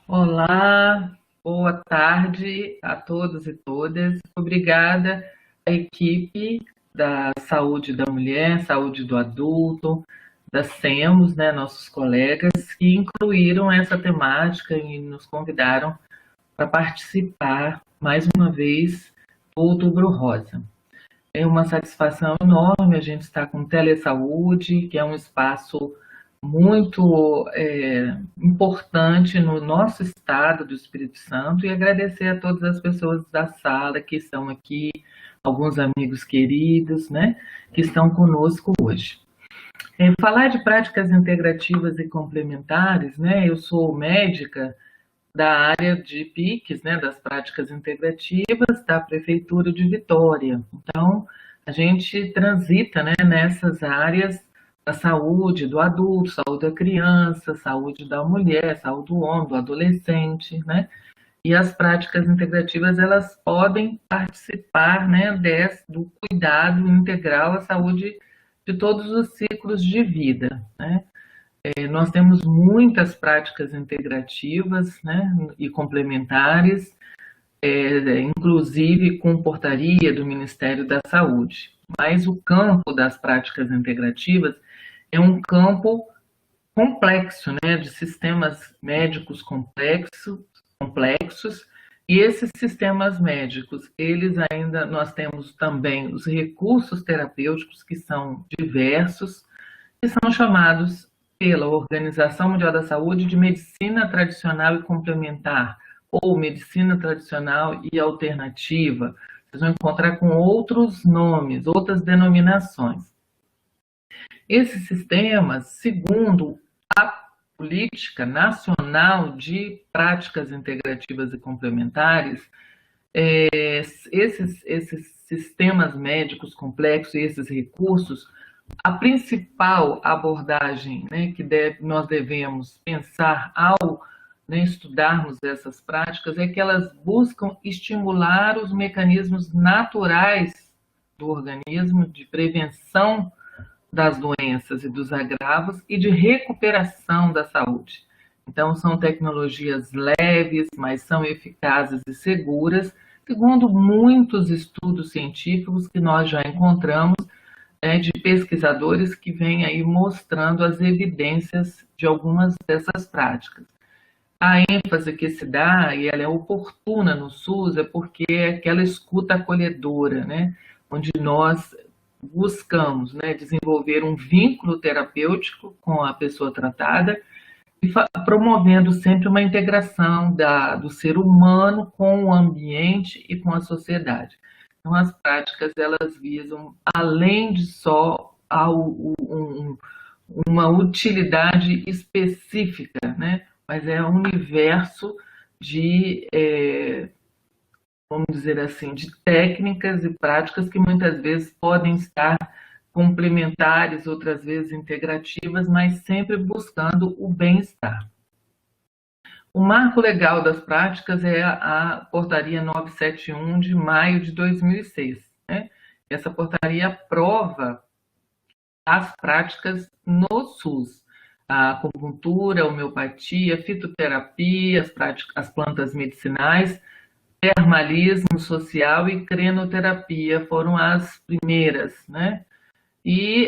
Olá, boa tarde a todos e todas. Obrigada à equipe da Saúde da Mulher, Saúde do Adulto, da SEMOS, né, nossos colegas, que incluíram essa temática e nos convidaram para participar mais uma vez do Outubro Rosa. É uma satisfação enorme a gente estar com Telesaúde, que é um espaço muito importante no nosso estado do Espírito Santo, e agradecer a todas as pessoas da sala que estão aqui, alguns amigos queridos, né, que estão conosco hoje. Falar de práticas integrativas e complementares, né, eu sou médica da área de PICs, né, das práticas integrativas da Prefeitura de Vitória. Então, a gente transita, né, nessas áreas da saúde do adulto, saúde da criança, saúde da mulher, saúde do homem, do adolescente, né? E as práticas integrativas, elas podem participar, né, do cuidado integral à saúde de todos os ciclos de vida, né? Nós temos muitas práticas integrativas, né, e complementares, inclusive com portaria do Ministério da Saúde. Mas o campo das práticas integrativas é um campo complexo, né, de sistemas médicos complexos, e esses sistemas médicos, nós temos também os recursos terapêuticos que são diversos, que são chamados pela Organização Mundial da Saúde de medicina tradicional e complementar, ou medicina tradicional e alternativa. Vocês vão encontrar com outros nomes, outras denominações. Esses sistemas, segundo a Política Nacional de Práticas Integrativas e Complementares, esses sistemas médicos complexos e esses recursos, a principal abordagem, né, que nós devemos pensar ao, né, estudarmos essas práticas é que elas buscam estimular os mecanismos naturais do organismo de prevenção das doenças e dos agravos e de recuperação da saúde. Então, são tecnologias leves, mas são eficazes e seguras, segundo muitos estudos científicos que nós já encontramos, de pesquisadores que vêm aí mostrando as evidências de algumas dessas práticas. A ênfase que se dá, e ela é oportuna no SUS, é porque é aquela escuta acolhedora, né, onde nós buscamos, né, desenvolver um vínculo terapêutico com a pessoa tratada e promovendo sempre uma integração do ser humano com o ambiente e com a sociedade. Então, as práticas, elas visam, além de só uma utilidade específica, né, mas é um universo de, vamos dizer assim, de técnicas e práticas que muitas vezes podem estar complementares, outras vezes integrativas, mas sempre buscando o bem-estar. O marco legal das práticas é a Portaria 971 de maio de 2006. Né? Essa portaria aprova as práticas no SUS. A acupuntura, a homeopatia, a fitoterapia, as plantas medicinais, termalismo social e crenoterapia foram as primeiras, né? E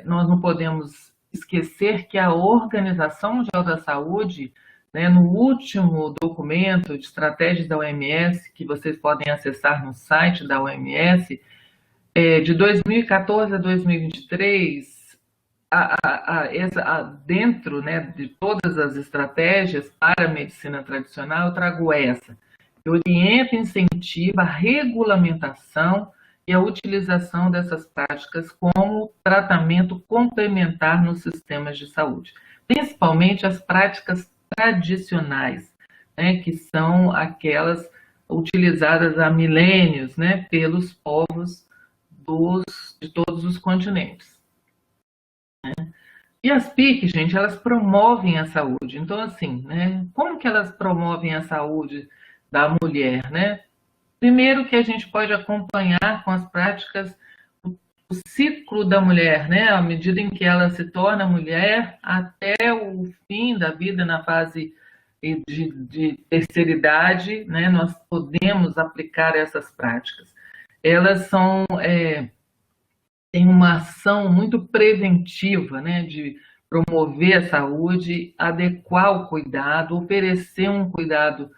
nós não podemos esquecer que a Organização Mundial da Saúde, né, no último documento de estratégias da OMS, que vocês podem acessar no site da OMS, de 2014 a 2023, dentro, né, de todas as estratégias para a medicina tradicional, eu trago essa, que orienta e incentiva a regulamentação e a utilização dessas práticas como tratamento complementar nos sistemas de saúde, principalmente as práticas tradicionais, né, que são aquelas utilizadas há milênios, né, pelos povos de todos os continentes. E as PIC, gente, elas promovem a saúde. Então, assim, né, como que elas promovem a saúde da mulher, né? Primeiro que a gente pode acompanhar com as práticas o ciclo da mulher, né? À medida em que ela se torna mulher até o fim da vida na fase e de terceira idade, né, nós podemos aplicar essas práticas. Elas têm uma ação muito preventiva, né, de promover a saúde, adequar o cuidado, oferecer um cuidado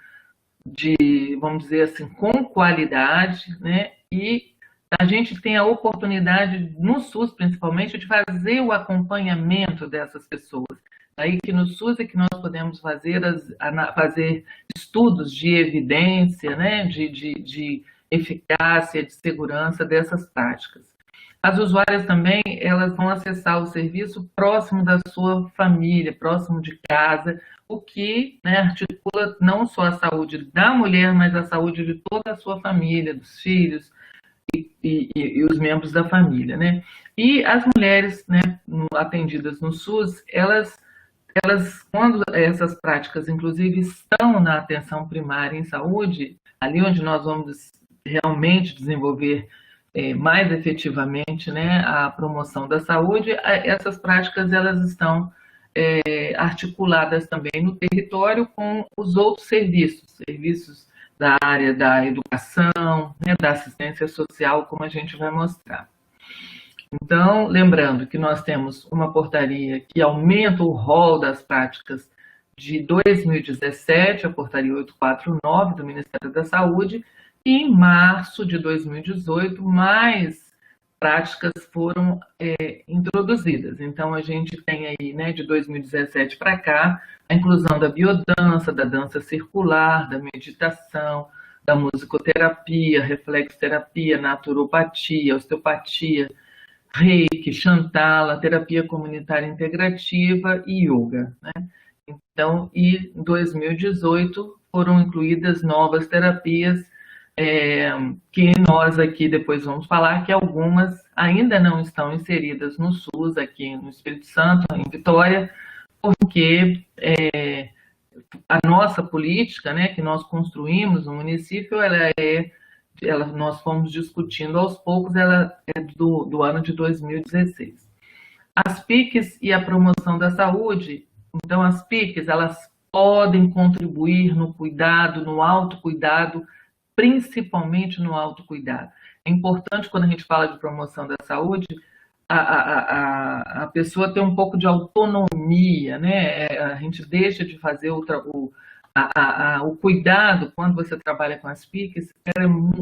vamos dizer assim, com qualidade, né, e a gente tem a oportunidade, no SUS principalmente, de fazer o acompanhamento dessas pessoas. Aí que no SUS é que nós podemos fazer estudos de evidência, né, de eficácia, de segurança dessas práticas. As usuárias também, elas vão acessar o serviço próximo da sua família, próximo de casa, o que, né, articula não só a saúde da mulher, mas a saúde de toda a sua família, dos filhos, e os membros da família, né? E as mulheres, né, atendidas no SUS, elas, quando essas práticas, inclusive, estão na atenção primária em saúde, ali onde nós vamos realmente desenvolver mais efetivamente, né, a promoção da saúde, essas práticas elas estão articuladas também no território com os outros serviços da área da educação, né, da assistência social, como a gente vai mostrar. Então, lembrando que nós temos uma portaria que aumenta o rol das práticas de 2017, a portaria 849 do Ministério da Saúde, e em março de 2018, mais práticas foram introduzidas. Então, a gente tem aí, né, de 2017 para cá, a inclusão da biodança, da dança circular, da meditação, da musicoterapia, reflexoterapia, naturopatia, osteopatia, reiki, Shantala, terapia comunitária integrativa e yoga, né? Então, em 2018 foram incluídas novas terapias, que nós aqui depois vamos falar que algumas ainda não estão inseridas no SUS aqui no Espírito Santo, em Vitória, porque a nossa política, né, que nós construímos no município, nós fomos discutindo aos poucos, ela é do ano de 2016. As PICs e a promoção da saúde, então as PICs, elas podem contribuir no cuidado, no autocuidado, principalmente no autocuidado. É importante, quando a gente fala de promoção da saúde, a pessoa ter um pouco de autonomia, né? A gente deixa de fazer o cuidado, quando você trabalha com as PICs,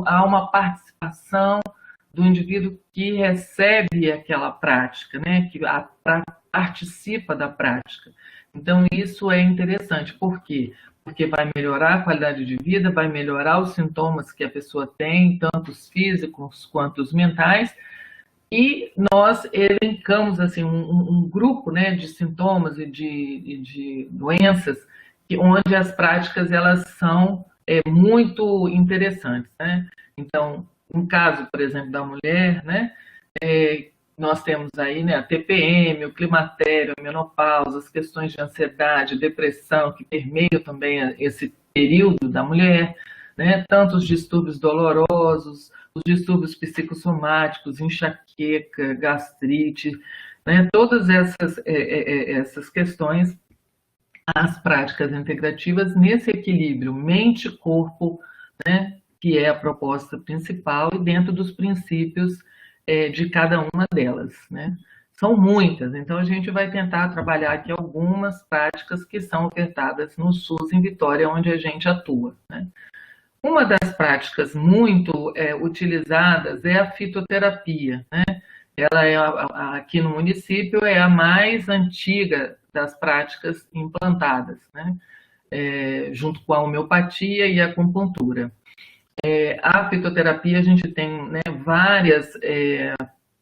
há uma participação do indivíduo que recebe aquela prática, né? Que participa da prática. Então, isso é interessante. Por quê? Porque vai melhorar a qualidade de vida, vai melhorar os sintomas que a pessoa tem, tanto os físicos quanto os mentais, e nós elencamos assim, um grupo, né, de sintomas e de doenças onde as práticas elas são muito interessantes, né? Então, no caso, por exemplo, da mulher, né, nós temos aí, né, a TPM, o climatério, a menopausa, as questões de ansiedade, depressão, que permeiam também esse período da mulher, né, tanto os distúrbios dolorosos, os distúrbios psicossomáticos, enxaqueca, gastrite, né, todas essas questões, as práticas integrativas nesse equilíbrio mente-corpo, né, que é a proposta principal, e dentro dos princípios de cada uma delas, né? São muitas, então a gente vai tentar trabalhar aqui algumas práticas que são ofertadas no SUS em Vitória, onde a gente atua, né? Uma das práticas muito utilizadas é a fitoterapia, né? Ela aqui no município é a mais antiga das práticas implantadas, né? Junto com a homeopatia e a acupuntura. A fitoterapia, a gente tem, né, várias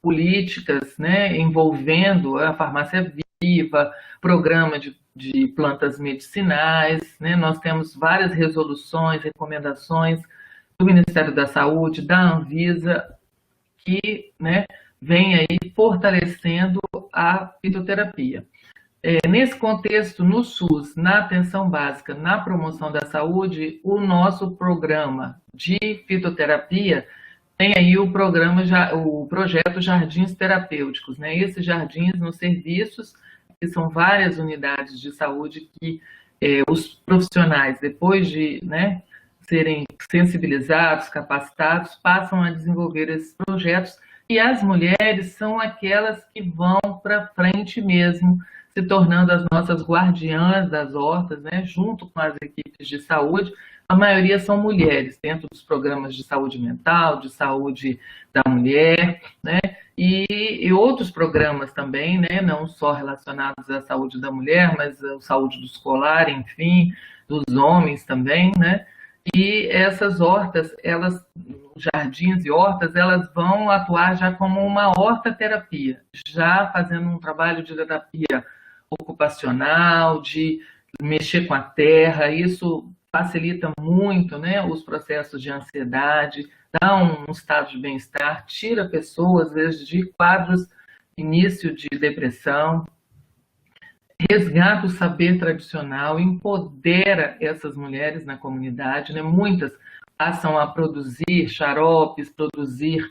políticas, né, envolvendo a farmácia viva, programa de plantas medicinais, né, nós temos várias resoluções, recomendações do Ministério da Saúde, da Anvisa, que, né, vem aí fortalecendo a fitoterapia. Nesse contexto, no SUS, na atenção básica, na promoção da saúde, o nosso programa de fitoterapia tem aí o projeto Jardins Terapêuticos, né? Esses jardins nos serviços, que são várias unidades de saúde que os profissionais, depois de, né, serem sensibilizados, capacitados, passam a desenvolver esses projetos, e as mulheres são aquelas que vão para frente mesmo, se tornando as nossas guardiãs das hortas, né, junto com as equipes de saúde. A maioria são mulheres, dentro dos programas de saúde mental, de saúde da mulher, né, e outros programas também, né, não só relacionados à saúde da mulher, mas à saúde do escolar, enfim, dos homens também, né, e essas hortas, elas, jardins e hortas, elas vão atuar já como uma hortaterapia, já fazendo um trabalho de terapia ocupacional, de mexer com a terra. Isso facilita muito, né, os processos de ansiedade, dá um estado de bem-estar, tira pessoas, às vezes, de quadros, início de depressão, resgata o saber tradicional, empodera essas mulheres na comunidade, né? Muitas passam a produzir xaropes, produzir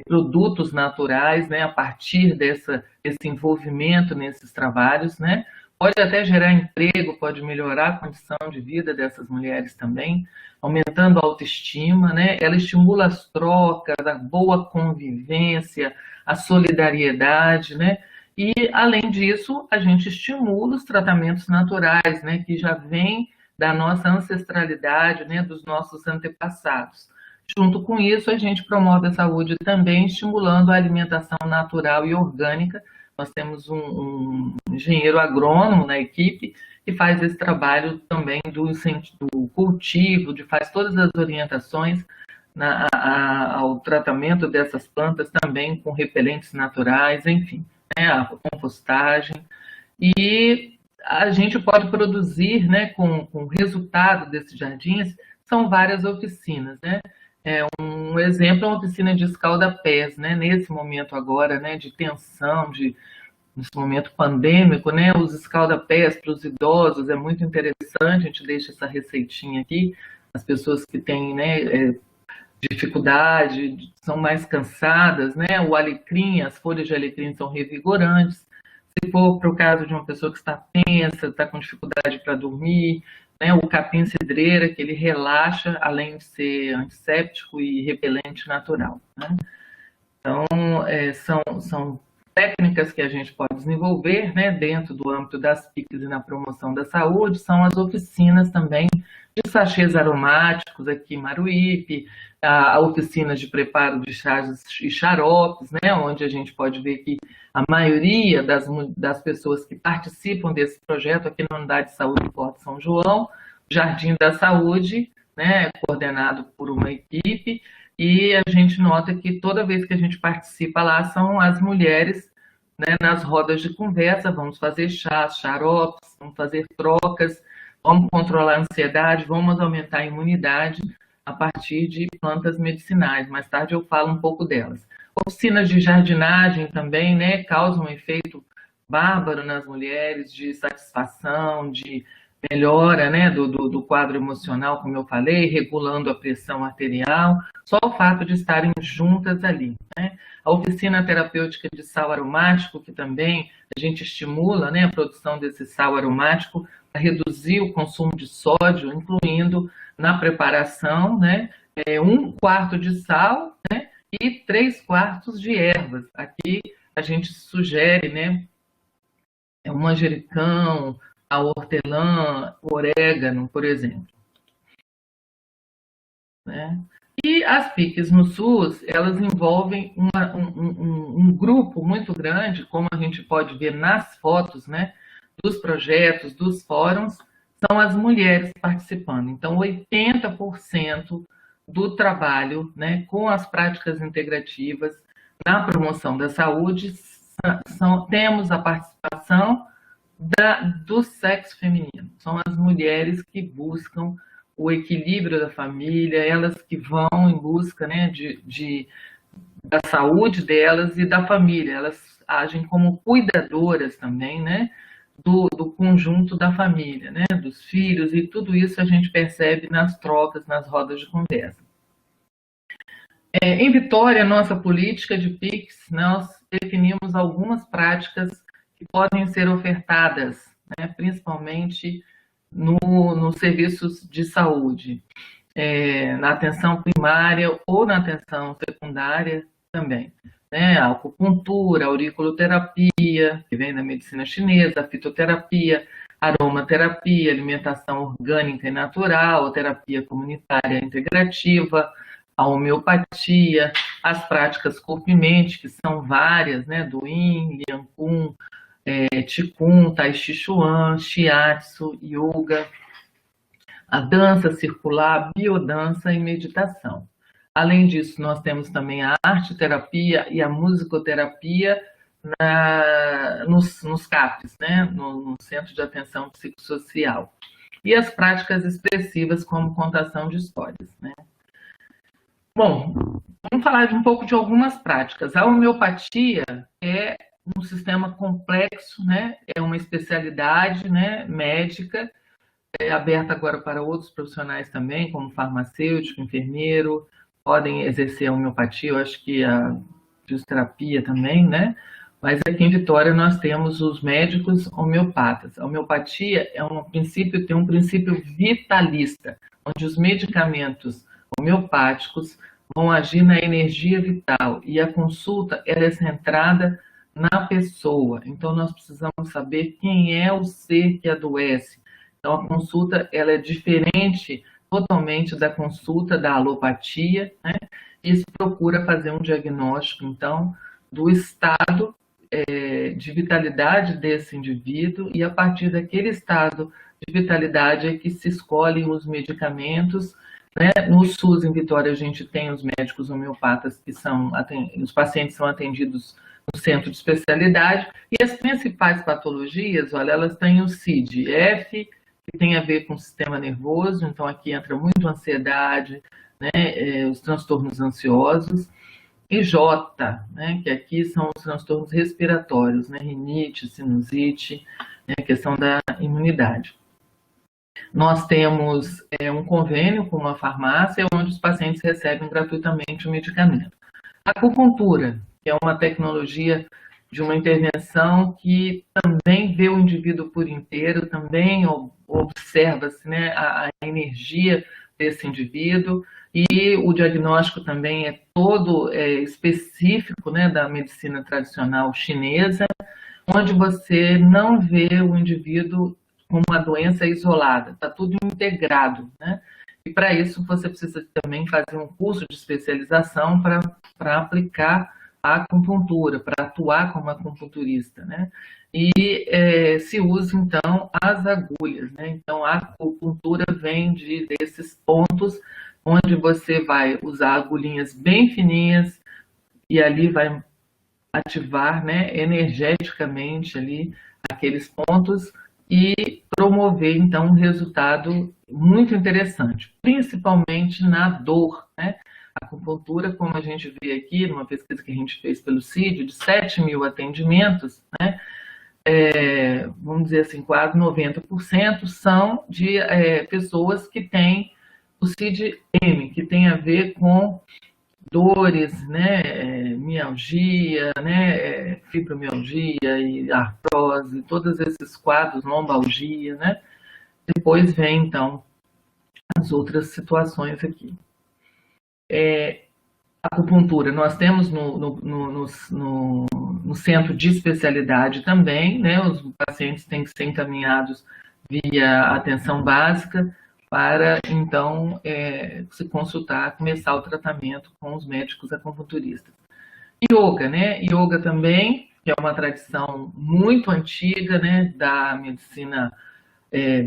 produtos naturais, né? A partir desse envolvimento nesses trabalhos, né? Pode até gerar emprego, pode melhorar a condição de vida dessas mulheres também, aumentando a autoestima, né? Ela estimula as trocas, a boa convivência, a solidariedade, né? E, além disso, a gente estimula os tratamentos naturais, né, que já vêm da nossa ancestralidade, né, dos nossos antepassados. Junto com isso, a gente promove a saúde também, estimulando a alimentação natural e orgânica. Nós temos um engenheiro agrônomo na equipe que faz esse trabalho também do cultivo, faz todas as orientações ao tratamento dessas plantas também com repelentes naturais, enfim, né, a compostagem. E a gente pode produzir, né, com o resultado desses jardins, são várias oficinas, né? Um exemplo é uma oficina de escalda-pés, né? Nesse momento agora, né, de tensão, nesse momento pandêmico, né, os escalda-pés para os idosos é muito interessante. A gente deixa essa receitinha aqui. As pessoas que têm, né, dificuldade, são mais cansadas, né? O alecrim, as folhas de alecrim são revigorantes. Se for para o caso de uma pessoa que está tensa, está com dificuldade para dormir, né? O capim-cidreira, que ele relaxa, além de ser antisséptico e repelente natural, né? Então, são técnicas que a gente pode desenvolver, né, dentro do âmbito das PICs e na promoção da saúde. São as oficinas também de sachês aromáticos aqui em Maruípe, a oficina de preparo de chás e xaropes, né, onde a gente pode ver que a maioria das pessoas que participam desse projeto aqui na Unidade de Saúde do Porto São João, Jardim da Saúde, né, coordenado por uma equipe, e a gente nota que toda vez que a gente participa lá são as mulheres, né, nas rodas de conversa. Vamos fazer chás, xaropes, vamos fazer trocas, vamos controlar a ansiedade, vamos aumentar a imunidade a partir de plantas medicinais. Mais tarde eu falo um pouco delas. Oficinas de jardinagem também, né, causam um efeito bárbaro nas mulheres, de satisfação, de melhora, né, do quadro emocional, como eu falei, regulando a pressão arterial, só o fato de estarem juntas ali, né? A oficina terapêutica de sal aromático, que também a gente estimula, né, a produção desse sal aromático para reduzir o consumo de sódio, incluindo na preparação, né, 1/4 de sal, né, e 3/4 de ervas. Aqui a gente sugere, né, o manjericão, a hortelã, o orégano, por exemplo, né? E as PICs no SUS, elas envolvem um grupo muito grande, como a gente pode ver nas fotos, né, dos projetos, dos fóruns, são as mulheres participando. Então, 80% do trabalho, né, com as práticas integrativas na promoção da saúde, temos a participação do sexo feminino. São as mulheres que buscam o equilíbrio da família, elas que vão em busca, né, da saúde delas e da família. Elas agem como cuidadoras também, né, do conjunto da família, né, dos filhos, e tudo isso a gente percebe nas trocas, nas rodas de conversa. Em Vitória, nossa política de PICs, nós definimos algumas práticas que podem ser ofertadas né, principalmente nos serviços de saúde, na atenção primária ou na atenção secundária também. Né? A acupuntura, a auriculoterapia, que vem da medicina chinesa, a fitoterapia, aromaterapia, alimentação orgânica e natural, a terapia comunitária integrativa, a homeopatia, as práticas corpo e mente, que são várias, né? Do Yin, Liang Kun, Qigong, Tai Chi Chuan, Shiatsu, Yoga, a dança circular, biodança e meditação. Além disso, nós temos também a arte-terapia e a musicoterapia nos CAPs, né? No Centro de Atenção Psicossocial. E as práticas expressivas, como contação de histórias, né? Bom, vamos falar um pouco de algumas práticas. A homeopatia é um sistema complexo, né? É uma especialidade, né, médica, aberta agora para outros profissionais também, como farmacêutico, enfermeiro, podem exercer a homeopatia, eu acho que a fisioterapia também, né? Mas aqui em Vitória nós temos os médicos homeopatas. A homeopatia tem um princípio vitalista, onde os medicamentos homeopáticos vão agir na energia vital e a consulta ela é centrada na pessoa. Então nós precisamos saber quem é o ser que adoece. Então a consulta ela é diferente totalmente da consulta da alopatia, né? E se procura fazer um diagnóstico, então, do estado de vitalidade desse indivíduo, e a partir daquele estado de vitalidade é que se escolhem os medicamentos, né? No SUS, em Vitória, a gente tem os médicos homeopatas os pacientes são atendidos no centro de especialidade, e as principais patologias, olha, elas têm o CID-F, que tem a ver com o sistema nervoso, então aqui entra muito a ansiedade, né, os transtornos ansiosos, e J, né, que aqui são os transtornos respiratórios, né, rinite, sinusite, né, questão da imunidade. Nós temos um convênio com uma farmácia onde os pacientes recebem gratuitamente o medicamento. A acupuntura, que é uma tecnologia de uma intervenção que também vê o indivíduo por inteiro, também observa-se, né, a energia desse indivíduo, e o diagnóstico também é todo específico, né, da medicina tradicional chinesa, onde você não vê o indivíduo com uma doença isolada, está tudo integrado, né? E para isso você precisa também fazer um curso de especialização para aplicar a acupuntura, para atuar como acupunturista, né? E se usa, então, as agulhas, né? Então, a acupuntura vem desses pontos onde você vai usar agulhinhas bem fininhas e ali vai ativar, né, energeticamente ali aqueles pontos e promover, então, um resultado muito interessante, principalmente na dor, né? A acupuntura, como a gente vê aqui, numa pesquisa que a gente fez pelo CID, de 7.000 atendimentos, né, vamos dizer assim, quase 90% são de pessoas que têm o CID-M, que tem a ver com dores, né, mialgia, né, fibromialgia e artrose, todos esses quadros, lombalgia, né? Depois vem, então, as outras situações aqui. Acupuntura, nós temos no centro de especialidade também, né? Os pacientes têm que ser encaminhados via atenção básica para, então, se consultar, começar o tratamento com os médicos acupunturistas. Yoga, né? Yoga também, que é uma tradição muito antiga, né, da medicina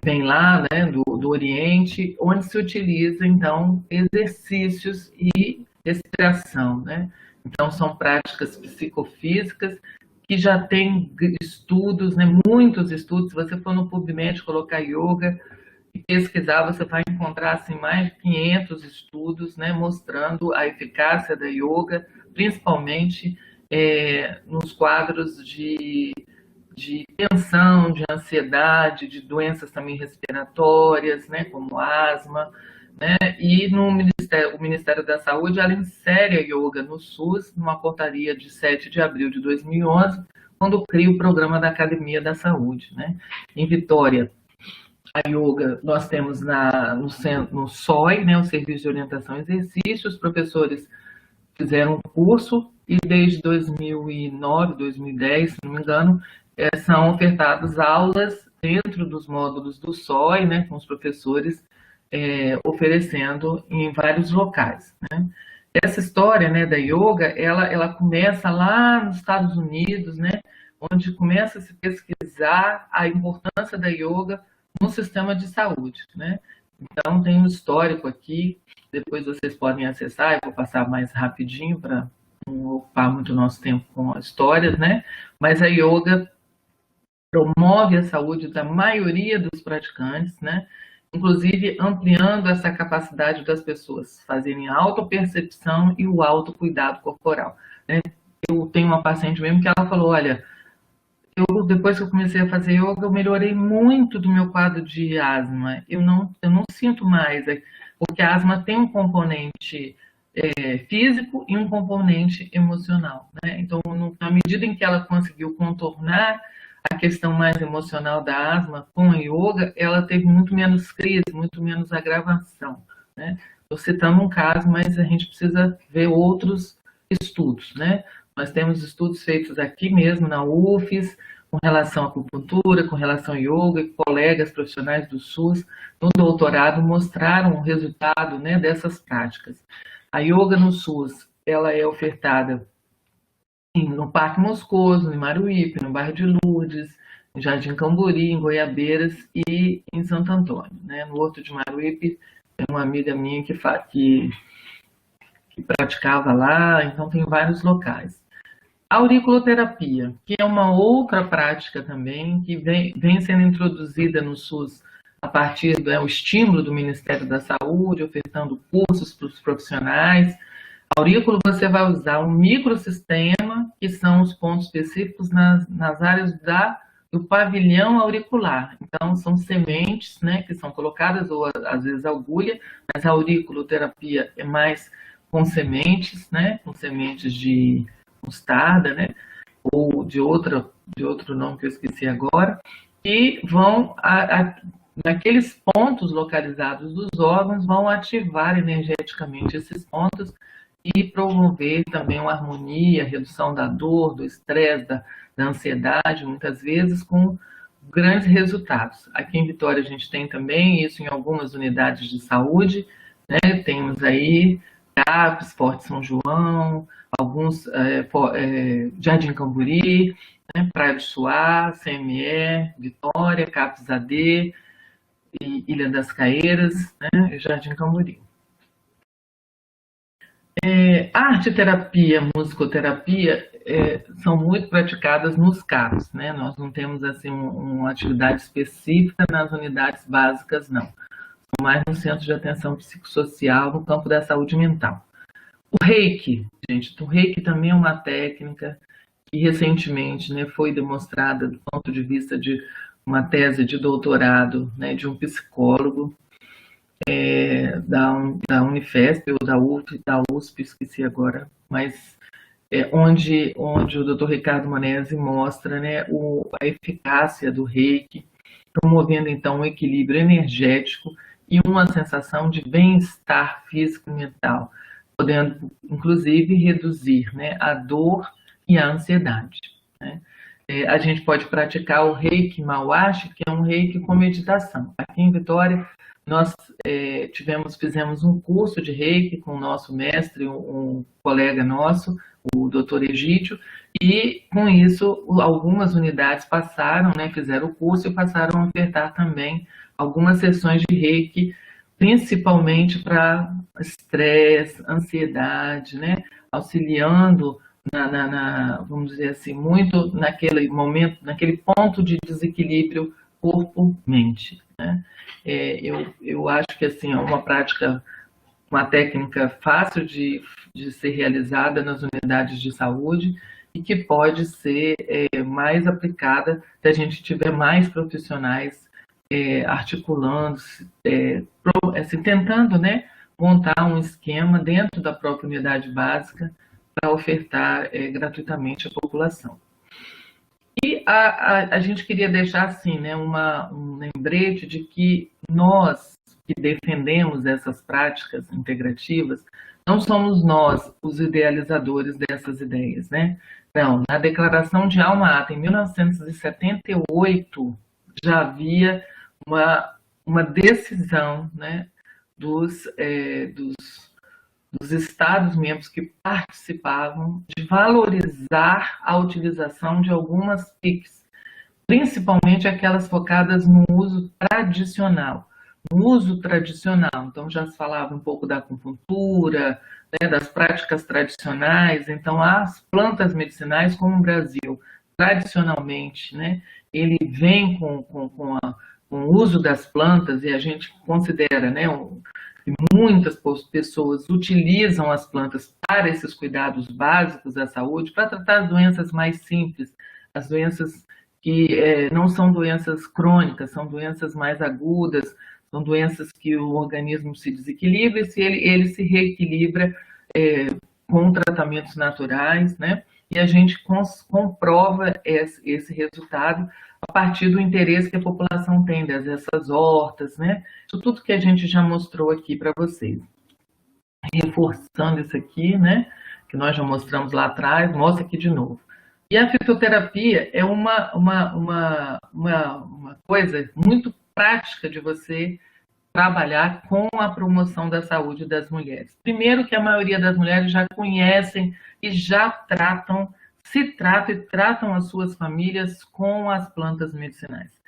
vem lá, né, do Oriente, onde se utiliza, então, exercícios e respiração, né? Então, são práticas psicofísicas que já tem estudos, né, muitos estudos. Se você for no PubMed colocar yoga e pesquisar, você vai encontrar assim, mais de 500 estudos, né, mostrando a eficácia da yoga, principalmente nos quadros de tensão, de ansiedade, de doenças também respiratórias, né, como asma, né, e o Ministério da Saúde ela insere a yoga no SUS, numa portaria de 7 de abril de 2011, quando cria o programa da Academia da Saúde, né? Em Vitória, a yoga, nós temos no SOI, né, o Serviço de Orientação e Exercício, os professores fizeram um curso e desde 2009, 2010, se não me engano, são ofertadas aulas dentro dos módulos do SOI, né, com os professores oferecendo em vários locais, né? Essa história, né, da yoga, ela começa lá nos Estados Unidos, né, onde começa a se pesquisar a importância da yoga no sistema de saúde, né? Então, tem um histórico aqui, depois vocês podem acessar, eu vou passar mais rapidinho para não ocupar muito nosso tempo com histórias, né? Mas a yoga promove a saúde da maioria dos praticantes, né? Inclusive ampliando essa capacidade das pessoas fazerem a autopercepção e o autocuidado corporal, né? Eu tenho uma paciente mesmo que ela falou, olha, depois que eu comecei a fazer yoga, eu melhorei muito do meu quadro de asma. Eu não sinto mais, porque a asma tem um componente físico e um componente emocional, né? Então, na medida em que ela conseguiu contornar a questão mais emocional da asma com a yoga, ela teve muito menos crise, muito menos agravação, né? Estou citando um caso, mas a gente precisa ver outros estudos, né? Nós temos estudos feitos aqui mesmo na UFES, com relação à acupuntura, com relação ao yoga, e colegas profissionais do SUS, no doutorado, mostraram o resultado, né, dessas práticas. A yoga no SUS, ela é ofertada no Parque Moscoso, em Maruípe, no bairro de Lourdes, em Jardim Camburi, em Goiabeiras e em Santo Antônio, né? No Horto de Maruípe, tem uma amiga minha que praticava lá, então tem vários locais. A auriculoterapia, que é uma outra prática também, que vem sendo introduzida no SUS a partir do estímulo do Ministério da Saúde, ofertando cursos para os profissionais. Aurículo, você vai usar um microsistema, que são os pontos específicos nas áreas do pavilhão auricular. Então, são sementes, né, que são colocadas, ou às vezes agulha, mas a auriculoterapia é mais com sementes, né, com sementes de mostarda, né, ou de outro nome que eu esqueci agora, e vão, naqueles pontos localizados dos órgãos, vão ativar energeticamente esses pontos e promover também uma harmonia, redução da dor, do estresse, da ansiedade, muitas vezes com grandes resultados. Aqui em Vitória a gente tem também isso em algumas unidades de saúde, né? Temos aí CAPS, Forte São João, alguns Jardim Camburi, né? Praia do Suá, CME, Vitória, CAPS AD, e Ilha das Caeiras, né? E Jardim Camburi. Arte terapia, musicoterapia são muito praticadas nos CAPs, né? Nós não temos assim uma atividade específica nas unidades básicas, não. São mais no centro de atenção psicossocial, no campo da saúde mental. O Reiki, gente, o Reiki também é uma técnica que recentemente, né, foi demonstrada do ponto de vista de uma tese de doutorado, né, de um psicólogo, da Unifesp ou da USP, esqueci agora, mas onde o Dr. Ricardo Manesi mostra, né, a eficácia do Reiki, promovendo então um equilíbrio energético e uma sensação de bem-estar físico e mental, podendo inclusive reduzir, né, a dor e a ansiedade, né? A gente pode praticar o Reiki Mawashi, que é um Reiki com meditação. Aqui em Vitória, nós fizemos um curso de Reiki com o nosso mestre, um colega nosso, o Dr. Egídio, e com isso algumas unidades passaram, né, fizeram o curso e passaram a ofertar também algumas sessões de Reiki, principalmente para estresse, ansiedade, né, auxiliando vamos dizer assim, muito naquele momento, naquele ponto de desequilíbrio corpo-mente, né? Eu acho que assim, é uma prática, uma técnica fácil de ser realizada nas unidades de saúde e que pode ser mais aplicada se a gente tiver mais profissionais articulando, assim, tentando, né, montar um esquema dentro da própria unidade básica para ofertar gratuitamente à população. E a gente queria deixar assim, né, um lembrete de que nós que defendemos essas práticas integrativas, não somos nós os idealizadores dessas ideias, né? Não, na Declaração de Alma-Ata, em 1978, já havia uma decisão, né, dos Estados-membros que participavam de valorizar a utilização de algumas PICs, principalmente aquelas focadas no uso tradicional. No uso tradicional, então já se falava um pouco da acupuntura, né, das práticas tradicionais, então as plantas medicinais, como o Brasil, tradicionalmente, né, ele vem com o uso das plantas, e a gente considera, né, muitas pessoas utilizam as plantas para esses cuidados básicos da saúde, para tratar as doenças mais simples, as doenças que não são doenças crônicas, são doenças mais agudas, são doenças que o organismo se desequilibra e se ele se reequilibra com tratamentos naturais, né? E a gente comprova esse resultado a partir do interesse que a população tem dessas hortas, né? Isso tudo que a gente já mostrou aqui para vocês. Reforçando isso aqui, né? Que nós já mostramos lá atrás, mostra aqui de novo. E a fitoterapia é uma coisa muito prática de você trabalhar com a promoção da saúde das mulheres. Primeiro que a maioria das mulheres já conhecem e já tratam, se tratam e tratam as suas famílias com as plantas medicinais.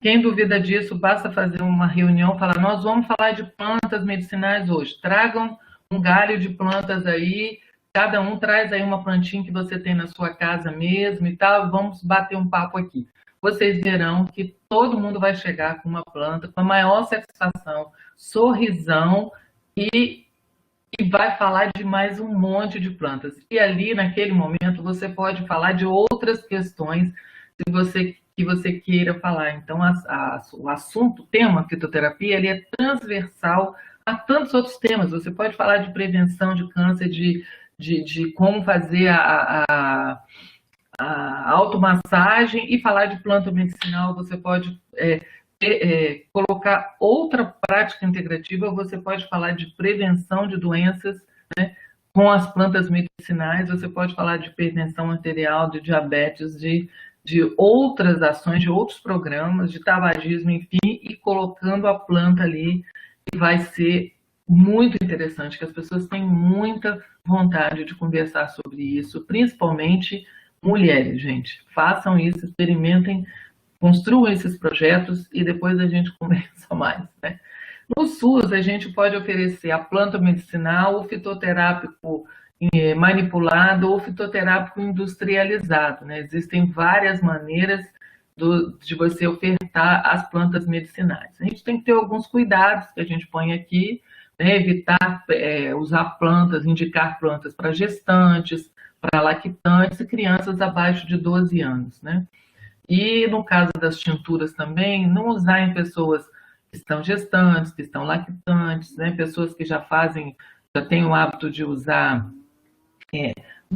Quem duvida disso, basta fazer uma reunião e falar, nós vamos falar de plantas medicinais hoje. Tragam um galho de plantas aí, cada um traz aí uma plantinha que você tem na sua casa mesmo e tal, vamos bater um papo aqui. Vocês verão que todo mundo vai chegar com uma planta com a maior satisfação, sorrisão e vai falar de mais um monte de plantas. E ali, naquele momento, você pode falar de outras questões que você queira falar. Então, o assunto, o tema fitoterapia, ele é transversal a tantos outros temas. Você pode falar de prevenção de câncer, de como fazer a automassagem e falar de planta medicinal. Você pode colocar outra prática integrativa, você pode falar de prevenção de doenças, né, com as plantas medicinais, você pode falar de prevenção arterial, de diabetes, de outras ações, de outros programas, de tabagismo, enfim, e colocando a planta ali, que vai ser muito interessante, que as pessoas têm muita vontade de conversar sobre isso, principalmente mulheres, gente. Façam isso, experimentem, construam esses projetos e depois a gente conversa mais, né? No SUS, a gente pode oferecer a planta medicinal, o fitoterápico manipulado ou fitoterápico industrializado, né? Existem várias maneiras de você ofertar as plantas medicinais. A gente tem que ter alguns cuidados que a gente põe aqui, né? Evitar usar plantas, indicar plantas para gestantes, para lactantes e crianças abaixo de 12 anos, né? E no caso das tinturas também, não usar em pessoas que estão gestantes, que estão lactantes, né? Pessoas que já têm o hábito de usar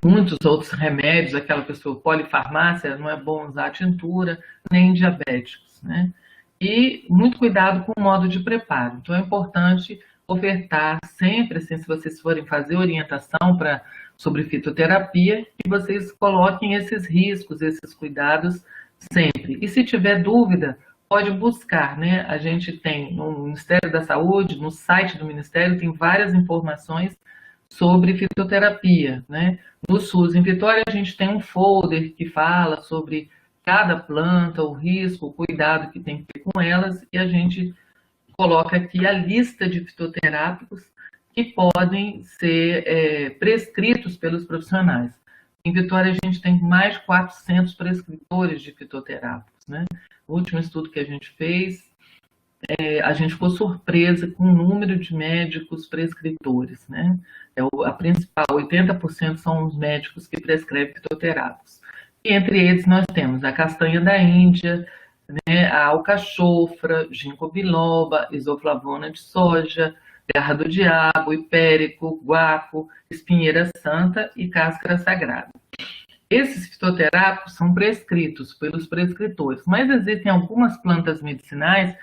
muitos outros remédios, aquela pessoa polifarmácia, não é bom usar a tintura, nem diabéticos, né? E muito cuidado com o modo de preparo. Então é importante ofertar sempre, assim, se vocês forem fazer orientação sobre fitoterapia, que vocês coloquem esses riscos, esses cuidados sempre. E se tiver dúvida, pode buscar, né? A gente tem no Ministério da Saúde, no site do Ministério, tem várias informações sobre fitoterapia, né? No SUS, em Vitória, a gente tem um folder que fala sobre cada planta, o risco, o cuidado que tem que ter com elas, e a gente coloca aqui a lista de fitoterápicos que podem ser prescritos pelos profissionais. Em Vitória, a gente tem mais de 400 prescritores de fitoterápicos, né? O último estudo que a gente fez, a gente ficou surpresa com o número de médicos prescritores, né? A principal, 80% são os médicos que prescrevem fitoterápicos. E entre eles nós temos a castanha da Índia, né, a alcachofra, ginkgo biloba, isoflavona de soja, garra do diabo, hipérico, guaco, espinheira santa e cáscara sagrada. Esses fitoterápicos são prescritos pelos prescritores, mas existem algumas plantas medicinais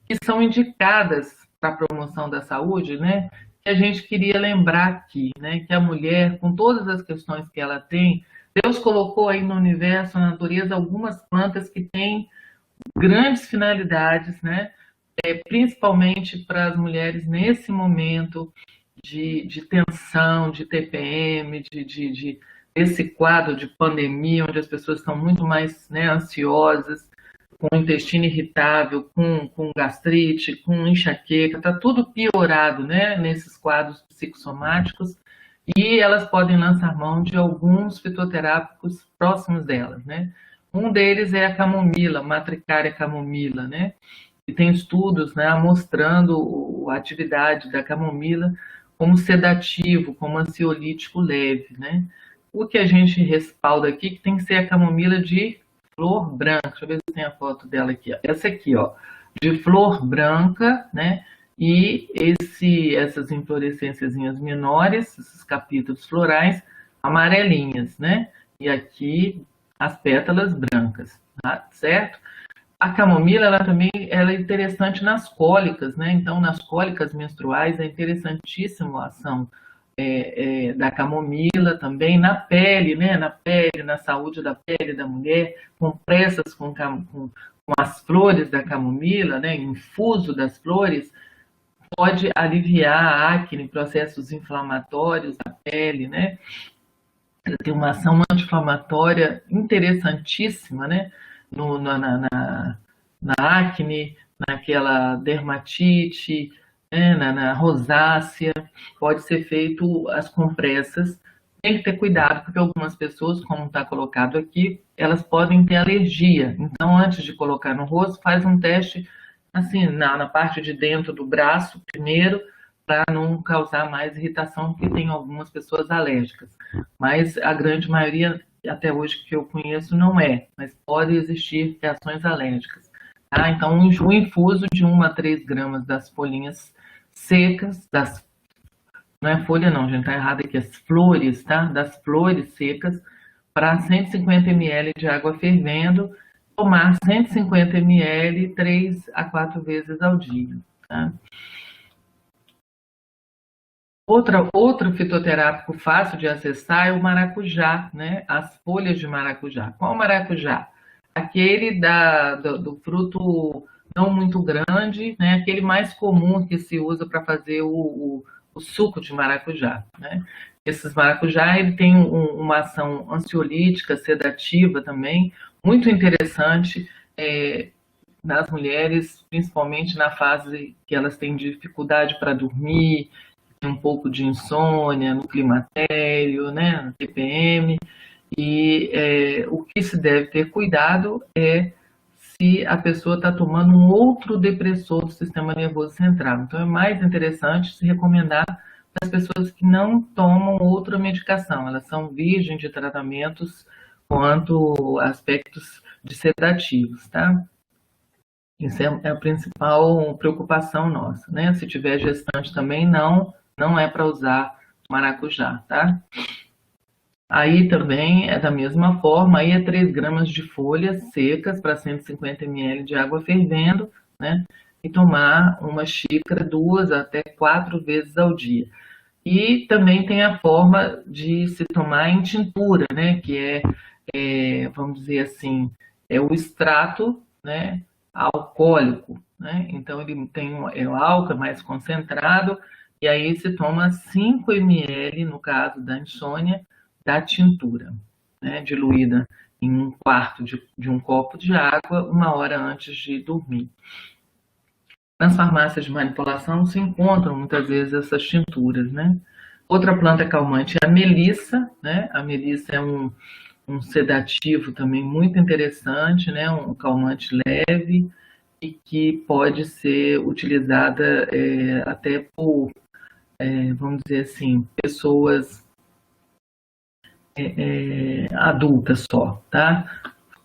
que são indicadas para a promoção da saúde, né? Que a gente queria lembrar aqui, né? Que a mulher, com todas as questões que ela tem, Deus colocou aí no universo, na natureza, algumas plantas que têm grandes finalidades, né? Principalmente para as mulheres nesse momento de tensão, de TPM, desse quadro de pandemia, onde as pessoas estão muito mais, né, ansiosas, com o intestino irritável, com gastrite, com enxaqueca, está tudo piorado, né, nesses quadros psicossomáticos, e elas podem lançar mão de alguns fitoterápicos próximos delas, né. Um deles é a camomila, Matricária camomila, né, e tem estudos, né, mostrando a atividade da camomila como sedativo, como ansiolítico leve, né. O que a gente respalda aqui que tem que ser a camomila de flor branca. Deixa eu ver se tem a foto dela aqui. Ó. Essa aqui, ó, de flor branca, né? E essas inflorescênciazinhas menores, esses capítulos florais amarelinhas, né? E aqui as pétalas brancas, tá? Certo? A camomila, ela é interessante nas cólicas, né? Então, nas cólicas menstruais é interessantíssimo a ação da camomila também, na pele, né? Na pele, na saúde da pele da mulher, compressas com as flores da camomila, né? Infuso das flores, pode aliviar a acne, processos inflamatórios da pele, né? Ela tem uma ação anti-inflamatória interessantíssima, né? Na acne, naquela dermatite, né? Na rosácea, pode ser feito as compressas. Tem que ter cuidado, porque algumas pessoas, como está colocado aqui, elas podem ter alergia. Então, antes de colocar no rosto, faz um teste assim, na parte de dentro do braço, primeiro, para não causar mais irritação, porque tem algumas pessoas alérgicas. Mas a grande maioria, até hoje que eu conheço, não é. Mas pode existir reações alérgicas. Tá? Então, um infuso de 1 a 3 gramas das folhinhas secas, não é folha não, gente, tá errado aqui, as flores, tá? Das flores secas, para 150 ml de água fervendo, tomar 150 ml 3 a 4 vezes ao dia, tá? Outro fitoterápico fácil de acessar é o maracujá, né? As folhas de maracujá. Qual maracujá? Aquele do fruto não muito grande, né? Aquele mais comum que se usa para fazer o suco de maracujá, né? Esses maracujá, ele tem uma ação ansiolítica, sedativa também, muito interessante nas mulheres, principalmente na fase que elas têm dificuldade para dormir, um pouco de insônia, no climatério, né, no TPM, e o que se deve ter cuidado é se a pessoa está tomando um outro depressor do sistema nervoso central. Então, é mais interessante se recomendar para as pessoas que não tomam outra medicação, elas são virgens de tratamentos quanto a aspectos de sedativos, tá? Isso é a principal preocupação nossa, né? Se tiver gestante também, não é para usar maracujá, tá? Aí também é da mesma forma, aí é 3 gramas de folhas secas para 150 ml de água fervendo, né? E tomar uma xícara 2 até 4 vezes ao dia. E também tem a forma de se tomar em tintura, né? Que vamos dizer assim, é o extrato, né? Alcoólico, né? Então ele tem o álcool mais concentrado, e aí se toma 5 ml, no caso da insônia, da tintura, né? Diluída em 1/4 de um copo de água, 1 hora antes de dormir. Nas farmácias de manipulação se encontram muitas vezes essas tinturas, né? Outra planta calmante é a melissa, né? A melissa é um sedativo também muito interessante, né? Um calmante leve e que pode ser utilizada até por, vamos dizer assim, pessoas adultas só, tá?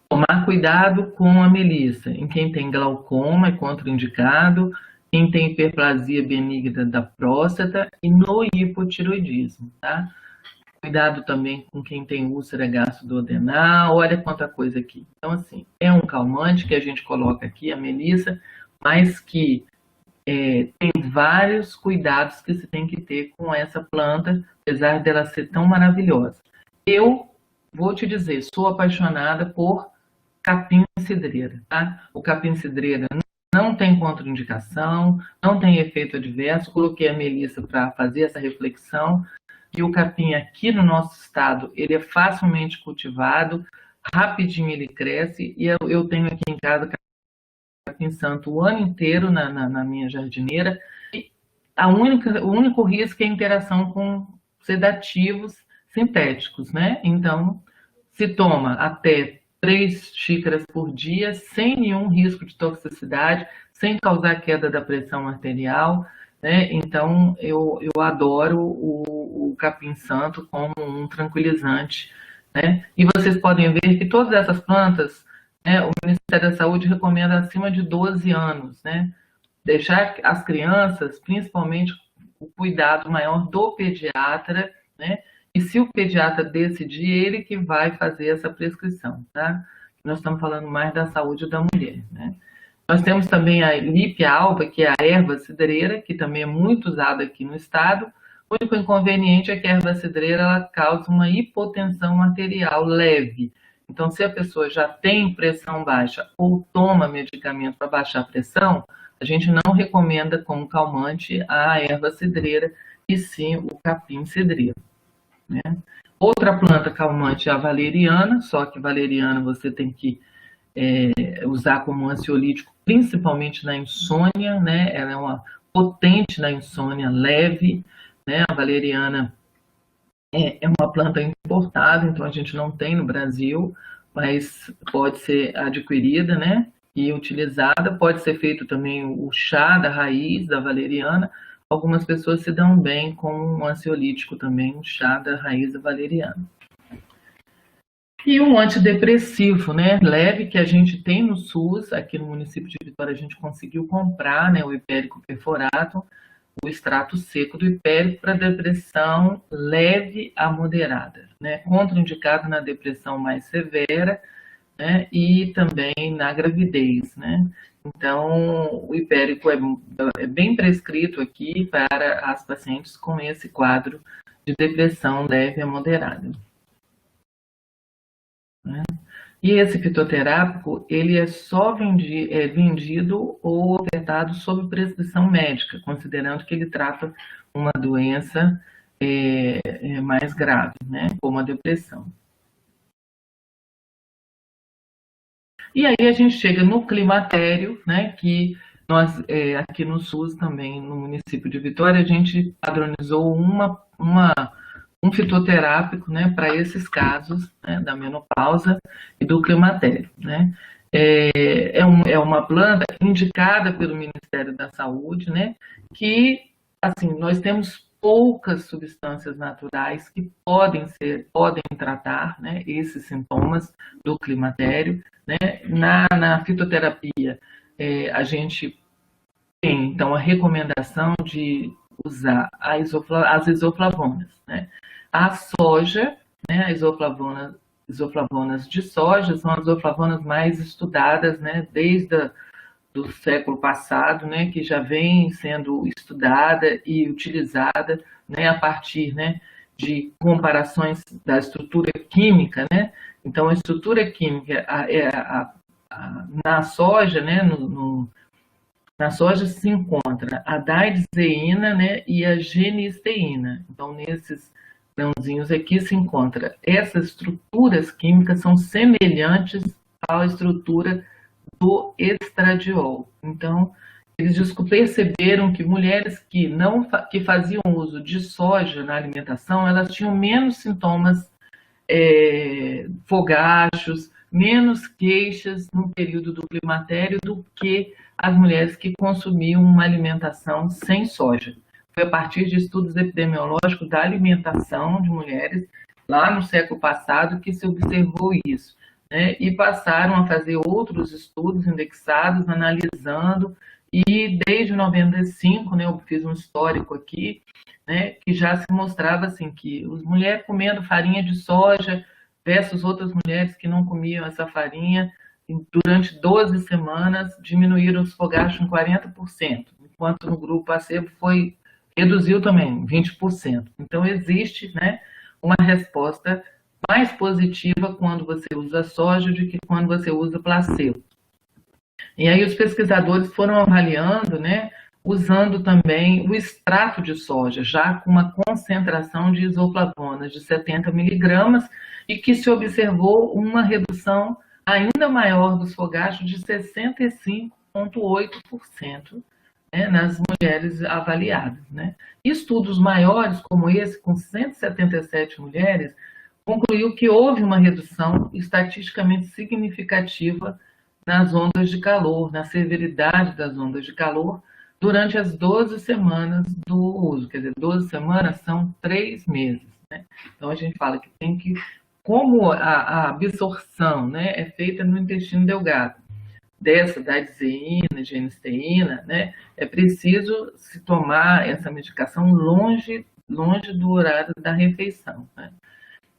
Tomar cuidado com a melissa. Em quem tem glaucoma é contraindicado, quem tem hiperplasia benigna da próstata e no hipotiroidismo, tá? cuidado também com quem tem úlcera gastroduodenal, olha quanta coisa aqui. Então, assim, é um calmante que a gente coloca aqui, a melissa, mas que tem vários cuidados que se tem que ter com essa planta, apesar dela ser tão maravilhosa. Eu vou te dizer, sou apaixonada por capim-cidreira, tá? O capim-cidreira não tem contraindicação, não tem efeito adverso. Coloquei a melissa para fazer essa reflexão. E o capim aqui no nosso estado, ele é facilmente cultivado, rapidinho ele cresce, e eu tenho aqui em casa capim santo o ano inteiro na minha jardineira. E o único risco é a interação com sedativos sintéticos, né? Então, se toma até 3 xícaras por dia, sem nenhum risco de toxicidade, sem causar queda da pressão arterial, né? Então, eu adoro o capim santo como um tranquilizante, né? E vocês podem ver que todas essas plantas, né, o Ministério da Saúde recomenda acima de 12 anos, né? Deixar as crianças, principalmente, o cuidado maior do pediatra, né? E se o pediatra decidir, ele que vai fazer essa prescrição, tá? Nós estamos falando mais da saúde da mulher, né? Nós temos também a Lípia alba, que é a erva cidreira, que também é muito usada aqui no estado. O único inconveniente é que a erva cidreira ela causa uma hipotensão arterial leve. Então, se a pessoa já tem pressão baixa ou toma medicamento para baixar a pressão, a gente não recomenda como calmante a erva cidreira, e sim o capim cidreiro, né? Outra planta calmante é a valeriana, só que valeriana você tem que usar como ansiolítico, principalmente na insônia, né? Ela é uma potente na insônia leve, né? A valeriana é uma planta importada, então a gente não tem no Brasil, mas pode ser adquirida, né? E utilizada. Pode ser feito também o chá da raiz da valeriana. Algumas pessoas se dão bem com um ansiolítico também, um chá da raiz da valeriana. E um antidepressivo, né, leve, que a gente tem no SUS, aqui no município de Vitória a gente conseguiu comprar, né, o hipérico perforato, o extrato seco do hipérico para depressão leve a moderada, né, contraindicado na depressão mais severa, né, e também na gravidez, né. Então, o hipérico é bem prescrito aqui para as pacientes com esse quadro de depressão leve a moderada, né? E esse fitoterápico, ele é só vendido ou ofertado sob prescrição médica, considerando que ele trata uma doença mais grave, né, como a depressão. E aí a gente chega no climatério, né, que nós, aqui no SUS também, no município de Vitória, a gente padronizou um fitoterápico, né, para esses casos, né, da menopausa e do climatério, né. É uma planta indicada pelo Ministério da Saúde, né, que, assim, nós temos poucas substâncias naturais que podem tratar, né, esses sintomas do climatério, né. Na fitoterapia, a gente tem, então, a recomendação de usar as isoflavonas, né. A soja, né, as isoflavonas de soja são as isoflavonas mais estudadas, né, desde do século passado, né, que já vem sendo estudada e utilizada, né, a partir, né, de comparações da estrutura química, né. Então, a estrutura química na soja, né, na soja se encontra a daidzeína, né, e a genisteína. Então, nesses grãozinhos aqui se encontra essas estruturas químicas são semelhantes à estrutura do estradiol. Então, eles perceberam que mulheres que faziam uso de soja na alimentação, elas tinham menos sintomas fogachos, menos queixas no período do climatério do que as mulheres que consumiam uma alimentação sem soja. Foi a partir de estudos epidemiológicos da alimentação de mulheres, lá no século passado, que se observou isso, né? E passaram a fazer outros estudos indexados, analisando e desde 95, né, eu fiz um histórico aqui, né, que já se mostrava assim, que as mulheres comendo farinha de soja versus outras mulheres que não comiam essa farinha, durante 12 semanas diminuíram os fogachos em 40%, enquanto no grupo placebo reduziu também 20%. Então existe, né, uma resposta mais positiva quando você usa soja do que quando você usa placebo. E aí os pesquisadores foram avaliando, né, usando também o extrato de soja, já com uma concentração de isoflavonas de 70 miligramas, e que se observou uma redução ainda maior dos fogachos de 65,8%, né, nas mulheres avaliadas, né. Estudos maiores, como esse, com 177 mulheres, concluiu que houve uma redução estatisticamente significativa nas ondas de calor, na severidade das ondas de calor, durante as 12 semanas do uso. Quer dizer, 12 semanas são 3 meses, né? Então, a gente fala que tem que, como a absorção, né, é feita no intestino delgado, da diseína, genisteína, né, é preciso se tomar essa medicação longe do horário da refeição, né?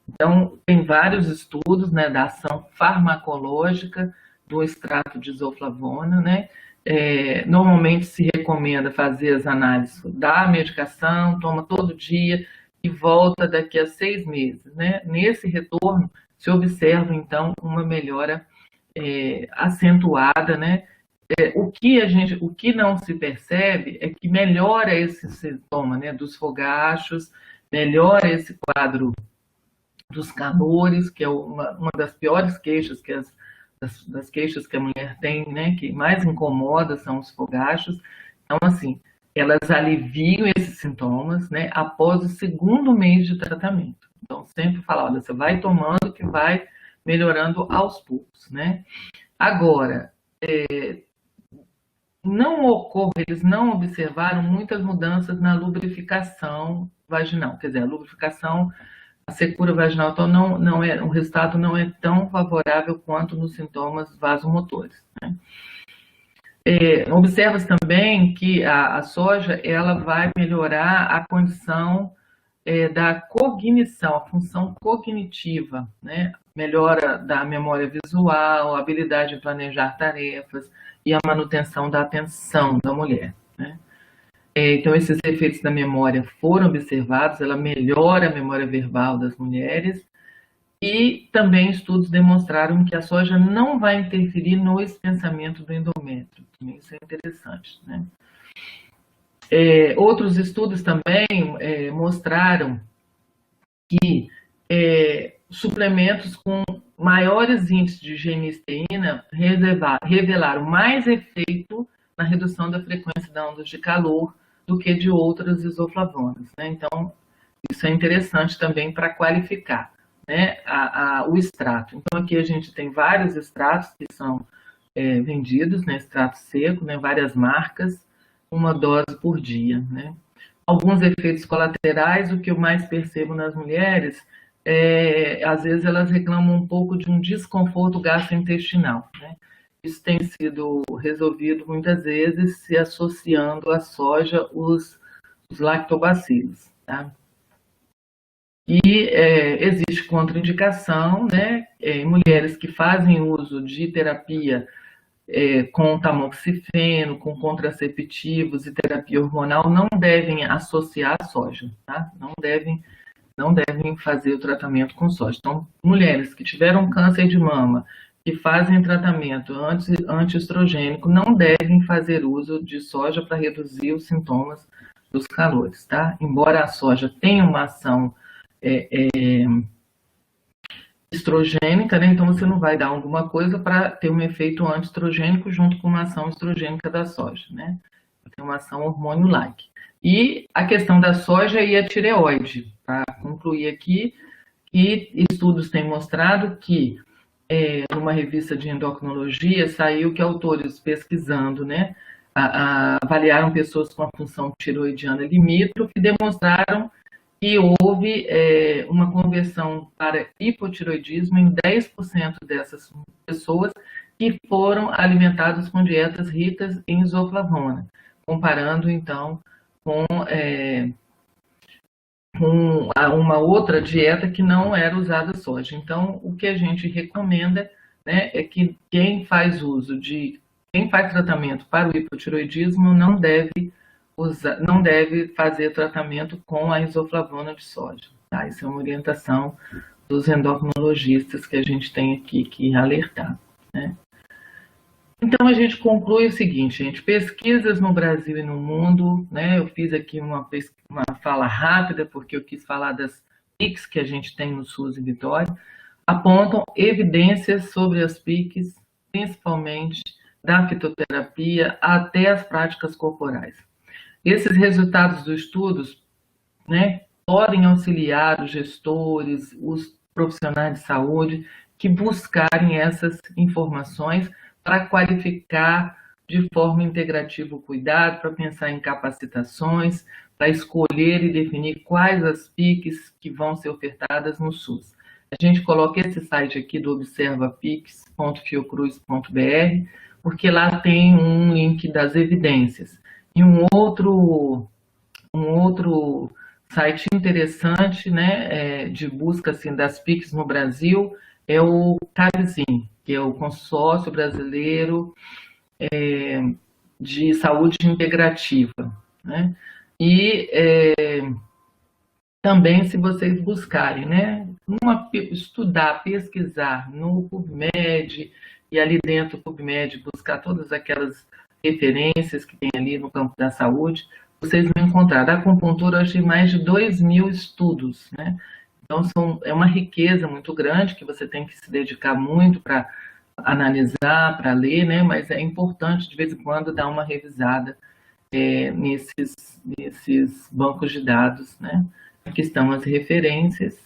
Então, tem vários estudos, né, da ação farmacológica do extrato de isoflavona, né? Normalmente se recomenda fazer as análises da medicação, toma todo dia e volta daqui a 6 meses, né? Nesse retorno se observa então uma melhora acentuada, né? O que não se percebe é que melhora esse sintoma, né, dos fogachos, melhora esse quadro dos calores, que é uma das piores queixas das queixas que a mulher tem, né, que mais incomoda são os fogachos. Então, assim, elas aliviam esses sintomas, né, após o segundo mês de tratamento. Então, sempre falar, olha, você vai tomando que vai melhorando aos poucos, né. Agora, eles não observaram muitas mudanças na lubrificação vaginal, quer dizer, a secura vaginal, então o resultado não é tão favorável quanto nos sintomas vasomotores, né? Observa-se também que a soja ela vai melhorar a condição da cognição, a função cognitiva, né? Melhora da memória visual, a habilidade de planejar tarefas e a manutenção da atenção da mulher, né? Então, esses efeitos da memória foram observados, ela melhora a memória verbal das mulheres, e também estudos demonstraram que a soja não vai interferir no espensamento do endométrio. Isso é interessante, né? Outros estudos também mostraram que suplementos com maiores índices de genisteína revelaram mais efeito na redução da frequência de ondas de calor do que de outras isoflavonas, né? Então, isso é interessante também para qualificar, né, o extrato. Então, aqui a gente tem vários extratos que são vendidos, né, extrato seco, né, várias marcas, uma dose por dia, né? Alguns efeitos colaterais, o que eu mais percebo nas mulheres, às vezes elas reclamam um pouco de um desconforto gastrointestinal, né? Isso tem sido resolvido muitas vezes se associando à soja os lactobacilos, tá? E existe contraindicação, né, em mulheres que fazem uso de terapia com tamoxifeno, com contraceptivos e terapia hormonal, não devem associar a soja, tá? Não devem fazer o tratamento com soja. Então, mulheres que tiveram câncer de mama, que fazem tratamento antiestrogênico, não devem fazer uso de soja para reduzir os sintomas dos calores, tá? Embora a soja tenha uma ação estrogênica, né? Então você não vai dar alguma coisa para ter um efeito antiestrogênico junto com uma ação estrogênica da soja, né? Tem uma ação hormônio-like. E a questão da soja e a tireoide, para concluir aqui, que estudos têm mostrado que numa revista de endocrinologia saiu que autores pesquisando, né, avaliaram pessoas com a função tiroidiana limítrofe e demonstraram que houve uma conversão para hipotiroidismo em 10% dessas pessoas que foram alimentados com dietas ricas em isoflavona, comparando então com uma outra dieta que não era usada soja. Então, o que a gente recomenda, né, é que quem faz tratamento para o hipotireoidismo não deve fazer tratamento com a isoflavona de soja. Tá? Isso é uma orientação dos endocrinologistas que a gente tem aqui que alertar. Né? Então, a gente conclui o seguinte, gente, pesquisas no Brasil e no mundo, né? Eu fiz aqui uma fala rápida, porque eu quis falar das PICs que a gente tem no SUS e Vitória, apontam evidências sobre as PICs, principalmente da fitoterapia até as práticas corporais. Esses resultados dos estudos, né, podem auxiliar os gestores, os profissionais de saúde que buscarem essas informações para qualificar de forma integrativa o cuidado, para pensar em capacitações, para escolher e definir quais as PICs que vão ser ofertadas no SUS. A gente coloca esse site aqui do observapix.fiocruz.br, porque lá tem um link das evidências. E um outro site interessante, né, de busca assim, das PICs no Brasil é o CABSIM, que é o Consórcio Brasileiro de Saúde Integrativa. Né? E também, se vocês buscarem, né, estudar, pesquisar no PubMed, e ali dentro do PubMed buscar todas aquelas referências que tem ali no campo da saúde, vocês vão encontrar. Da acupuntura, eu achei mais de 2.000 estudos, né? Então, é uma riqueza muito grande que você tem que se dedicar muito para analisar, para ler, né? Mas é importante, de vez em quando, dar uma revisada nesses bancos de dados, né? Aqui estão as referências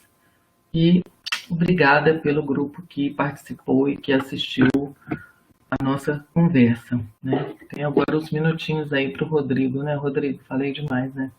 e obrigada pelo grupo que participou e que assistiu a nossa conversa, né? Tem agora uns minutinhos aí para o Rodrigo, né? Rodrigo, falei demais, né?